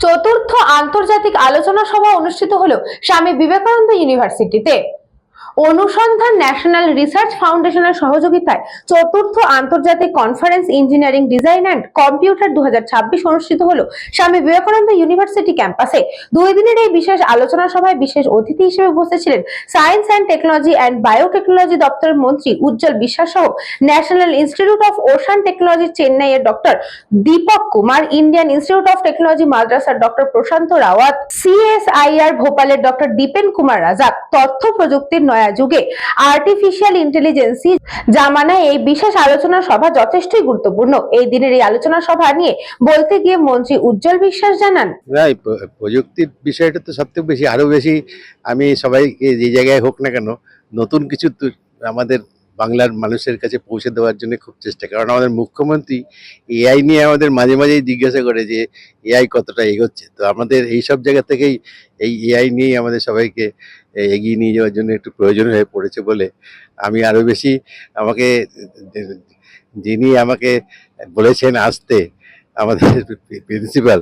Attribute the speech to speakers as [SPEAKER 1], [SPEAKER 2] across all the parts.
[SPEAKER 1] চতুর্থ আন্তর্জাতিক আলোচনা সভা অনুষ্ঠিত হলো স্বামী বিবেকানন্দ ইউনিভার্সিটিতে। অনুসন্ধান ন্যাশনাল রিসার্চ ফাউন্ডেশনের সহযোগিতায় চতুর্থ আন্তর্জাতিক conference engineering design and computer 2026 অনুষ্ঠিত হলো স্বামী বিবেকানন্দ ইউনিভার্সিটি ক্যাম্পাসে। 2 দিনের এই বিশেষ আলোচনা সভায় বিশেষ অতিথি হিসেবে উপস্থিত ছিলেন science and technology and biotechnology দপ্তরের মন্ত্রী উজ্জ্বল বিশ্বাস সহ National Institute of Ocean Technology চেন্নাইয়ের doctor Deepak Kumar, Indian Institute of Technology মাদ্রাসার ডক্টর প্রশান্ত রাওয়াত, সিএসআইআর ভোপালের ডক্টর দীপেন কুমার রাজাক। তথ্য প্রযুক্তির নয়া যুগে আর্টিফিশিয়াল ইন্টেলিজেন্সি জামানায় এই বিশেষ আলোচনা সভা যথেষ্টই গুরুত্বপূর্ণ। এই দিনের এই আলোচনা সভা নিয়ে বলতে গিয়ে মন্ত্রী উজ্জ্বল বিশ্বাস জানান,
[SPEAKER 2] প্রযুক্তির বিষয়টা তো সবথেকে বেশি, আরো বেশি আমি সবাইকে যে জায়গায় হোক না কেন নতুন কিছু আমাদের বাংলার মানুষের কাছে পৌঁছে দেওয়ার জন্য খুব চেষ্টা, কারণ আমাদের মুখ্যমন্ত্রী এআই নিয়ে আমাদের মাঝে মাঝেই জিজ্ঞাসা করে যে এআই কতটা এগোচ্ছে। তো আমাদের এই সব জায়গা থেকেই এই এআই নিয়েই আমাদের সবাইকে এগিয়ে নিয়ে যাওয়ার জন্য একটু প্রয়োজন হয়ে পড়েছে বলে আমি আরো বেশি, আমাকে যিনি আমাকে বলেছেন আসতে, আমাদের প্রিন্সিপাল,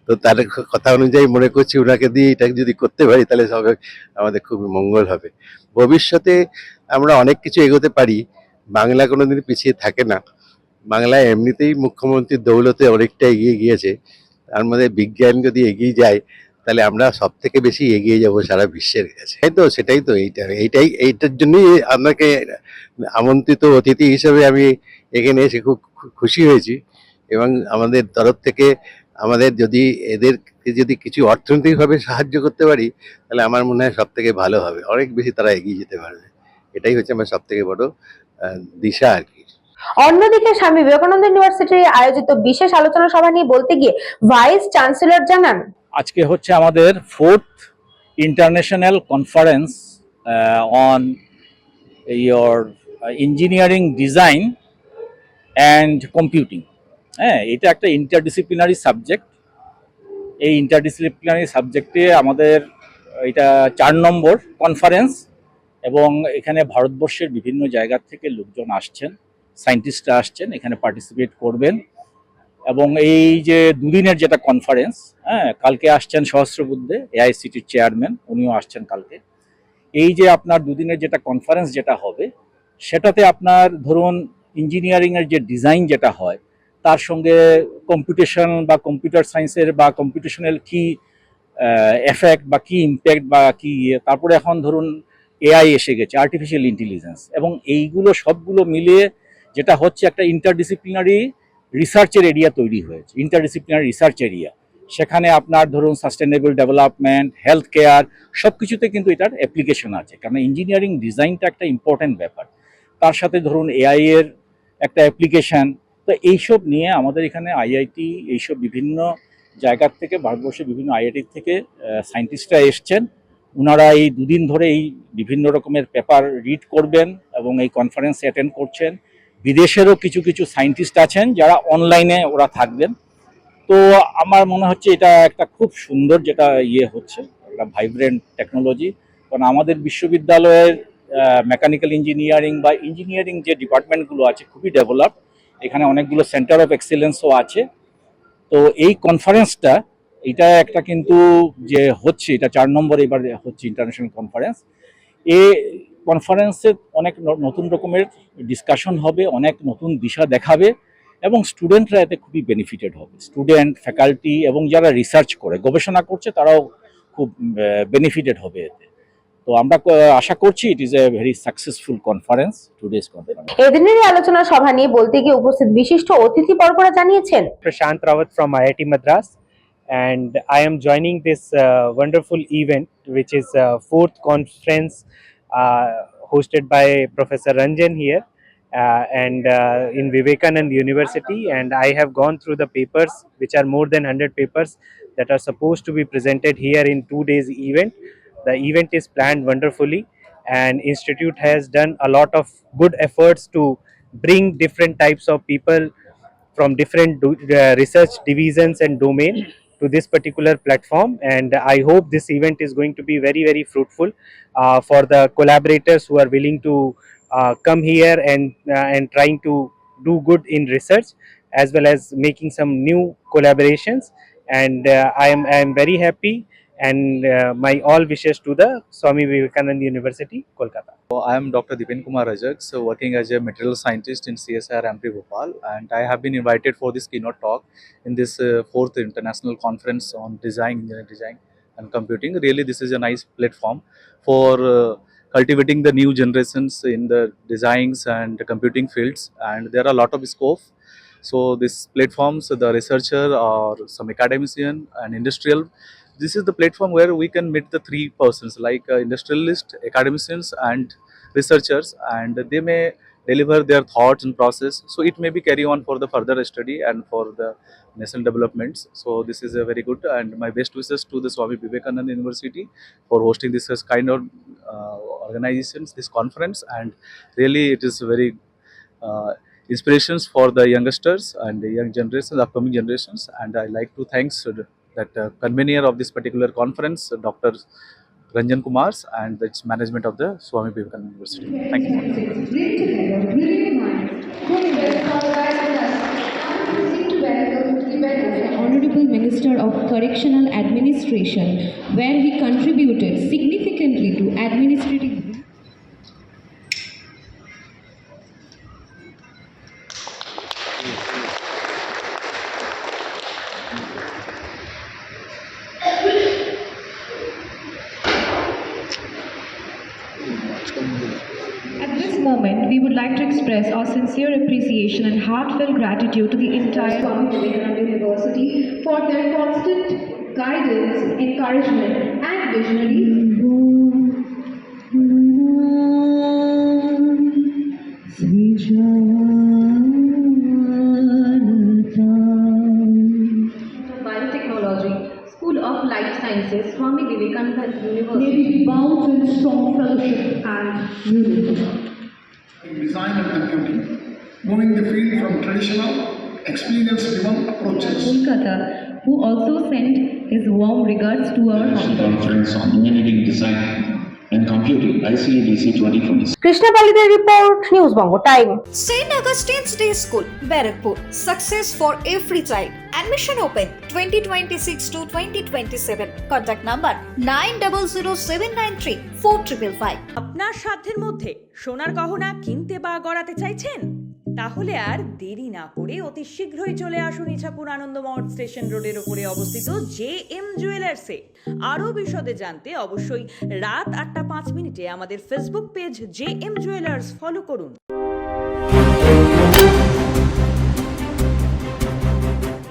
[SPEAKER 2] তো তার কথা অনুযায়ী মনে করছি ওনাকে দিয়ে এটা যদি করতে পারি তাহলে সবাই আমাদের খুবই মঙ্গল হবে। ভবিষ্যতে আমরা অনেক কিছু এগোতে পারি, বাংলা কোনোদিন পিছিয়ে থাকে না। বাংলা এমনিতেই মুখ্যমন্ত্রীর দৌলতে অনেকটা এগিয়ে গিয়েছে, তার মধ্যে বিজ্ঞান যদি এগিয়ে যায় তাহলে আমরা সব থেকে বেশি এগিয়ে যাব সারা বিশ্বের কাছে। সেটাই তো এইটার জন্যই আপনাকে আমন্ত্রিত অতিথি হিসেবে আমি এখানে এসে খুব খুশি হয়েছি। এবং আমাদের তরফ থেকে আমাদের এদেরকে যদি কিছু অর্থনৈতিকভাবে সাহায্য করতে পারি তাহলে আমার মনে হয় সব থেকে ভালো হবে, অনেক বেশি তারা এগিয়ে যেতে পারবে। এটাই হচ্ছে আমার সব থেকে বড় দিশা আর কি।
[SPEAKER 1] অন্যদিকে স্বামী বিবেকানন্দ ইউনিভার্সিটির আয়োজিত বিশেষ আলোচনা সভা নিয়ে বলতে গিয়ে ভাইস চ্যান্সেলর জানান,
[SPEAKER 3] আজকে হচ্ছে আমাদের 4th international conference on your engineering design and computing. এটা একটা ইন্টারডিসিপ্লিনারি সাবজেক্ট। এই ইন্টারডিসিপ্লিনারি সাবজেক্টে আমাদের এটা 4 নম্বর কনফারেন্স, এবং এখানে ভারতবর্ষের বিভিন্ন জায়গা থেকে লোকজন আসছেন, সায়েন্টিস্টরা আসছেন, এখানে পার্টিসিপেট করবেন। এবং এই যে দুদিনের যেটা কনফারেন্স, কালকে আসছেন সহস্রবুদ্ধে এআইসিটির চেয়ারম্যান, উনিও আসছেন কালকে। এই যে আপনার দুদিনের যেটা কনফারেন্স যেটা হবে, সেটাতে আপনার ধরুন ইঞ্জিনিয়ারিংয়ের যে ডিজাইন যেটা হয় তার সঙ্গে কম্পিউটেশন বা কম্পিউটার সায়েন্সের বা কম্পিউটেশনাল কি এফেক্ট বা কি ইম্প্যাক্ট বা কি তারপরে এখন ধরুন এআই এসে গেছে, আর্টিফিশিয়াল ইন্টেলিজেন্স, এবং এইগুলো সবগুলো মিলিয়ে যেটা হচ্ছে একটা ইন্টারডিসিপ্লিনারি রিসার্চের এরিয়া তৈরি হয়েছে, ইন্টারডিসিপ্লিনারি রিসার্চ এরিয়া। সেখানে আপনার ধরুন সাস্টেনেবল ডেভেলপমেন্ট, হেলথ কেয়ার, সব কিছুতে কিন্তু এটার অ্যাপ্লিকেশন আছে, কারণ ইঞ্জিনিয়ারিং ডিজাইনটা একটা ইম্পর্টেন্ট ব্যাপার। তার সাথে ধরুন এআই এর একটা অ্যাপ্লিকেশন। তো এইসব নিয়ে আমাদের এখানে আইআইটি, এইসব বিভিন্ন জায়গার থেকে, ভারতবর্ষের বিভিন্ন আইআইটি থেকে সায়েন্টিস্টরা এসছেন। ওনারা এই দুদিন ধরে এই বিভিন্ন রকমের পেপার রিড করবেন এবং এই কনফারেন্সে অ্যাটেন্ড করছেন। বিদেশেরও কিছু কিছু সায়েন্টিস্ট আছেন যারা অনলাইনে ওরা থাকবেন। তো আমার মনে হচ্ছে এটা একটা খুব সুন্দর যেটা হচ্ছে একটা ভাইব্রেন্ট টেকনোলজি, কারণ আমাদের বিশ্ববিদ্যালয়ের মেকানিক্যাল ইঞ্জিনিয়ারিং বা ইঞ্জিনিয়ারিং যে ডিপার্টমেন্টগুলো আছে খুবই ডেভেলপ, এখানে অনেকগুলো সেন্টার অফ এক্সেলেন্সও আছে। তো এই কনফারেন্সটা এটা একটা কিন্তু যে হচ্ছে, এটা 4 নম্বর এবার হচ্ছে ইন্টারন্যাশনাল কনফারেন্স। এই কনফারেন্সে অনেক নতুন রকমের ডিসকাশন হবে, অনেক নতুন দিশা দেখাবে, এবং স্টুডেন্টরা এতে খুবই বেনিফিটেড হবে। স্টুডেন্ট, ফ্যাকাল্টি এবং যারা রিসার্চ করে গবেষণা করছে তারাও খুব বেনিফিটেড হবে এতে। তো আমরা আশা করছি it is a very successful conference, today's conference.
[SPEAKER 1] এদিনের আলোচনা সভা নিয়ে বলতে গিয়ে উপস্থিত বিশিষ্ট অতিথি বর্গরা জানিয়েছেন,
[SPEAKER 4] Prashant Rawat from IIT Madras, and I am joining this wonderful event, which is 4th conference hosted by Professor Ranjan here and in Vivekanand University. And I have gone through the papers, which are more than 100 papers that are supposed to be presented here in 2 days event. The event is planned wonderfully, and Institute has done a lot of good efforts to bring different types of people from different research divisions and domain to this particular platform. And I hope this event is going to be very, very fruitful for the collaborators who are willing to come here and trying to do good in research, as well as making some new collaborations. and I am very happy. And my all wishes to the Swami Vivekananda University, Kolkata.
[SPEAKER 5] I am Dr. Dipen Kumar Rajak, so working as a material scientist in CSIR Ampri Bhopal, and I have been invited for this keynote talk in this fourth international conference on engineering design and computing. Really, this is a nice platform for cultivating the new generations in the designs and computing fields, and there are a lot of scope. So this platforms, the researcher or some academician and industrial, this is the platform where we can meet the three persons like industrialist, academicians and researchers, and they may deliver their thoughts and process, so it may be carry on for the further study and for the national developments. So this is a very good, and my best wishes to the Swami Vivekananda University for hosting this kind of organizations, this conference, and really it is very uh, inspirations for the youngsters and the young generations, upcoming generations. And I like to thanks that convener of this particular conference, Dr. Ranjan Kumars, and the management of the Swami Vivekananda University. Thank you.
[SPEAKER 6] Honorable Minister of Correctional Administration, where he contributed significantly to administrative. At this moment, we would like to express our sincere appreciation and heartfelt gratitude to the entire Swami Vivekananda University for their constant guidance, encouragement, and visionary. Biotechnology, School of Life Sciences, Swami Vivekananda University. May we be bound in strong fellowship and unity.
[SPEAKER 7] Design and computing, moving the field from traditional, experience-driven approaches.
[SPEAKER 6] Kolkata, who also sent his warm regards to our
[SPEAKER 8] International Conference on Engineering Design and Computing, ICEDC 2026.
[SPEAKER 1] Krishna পালিতের রিপোর্ট, news Banga time.
[SPEAKER 9] St. Augustine's Day School, Barakpur. Success for every child. Admission open 2026 to 2027. Contact number 9007934555.
[SPEAKER 10] আপনার সাধ্যের মধ্যে সোনার গহনা কিনতে বা গড়াতে চাইছেন? তাহলে আর দেরি না করে অতি শীঘ্রই চলে আসুন ইছাপুর আনন্দমঠ স্টেশন রোডের উপরে অবস্থিত JM জুয়েলার্সে। আরও বিশদে জানতে অবশ্যই রাত 8:05 আমাদের Facebook page JM jewellers follow করুন।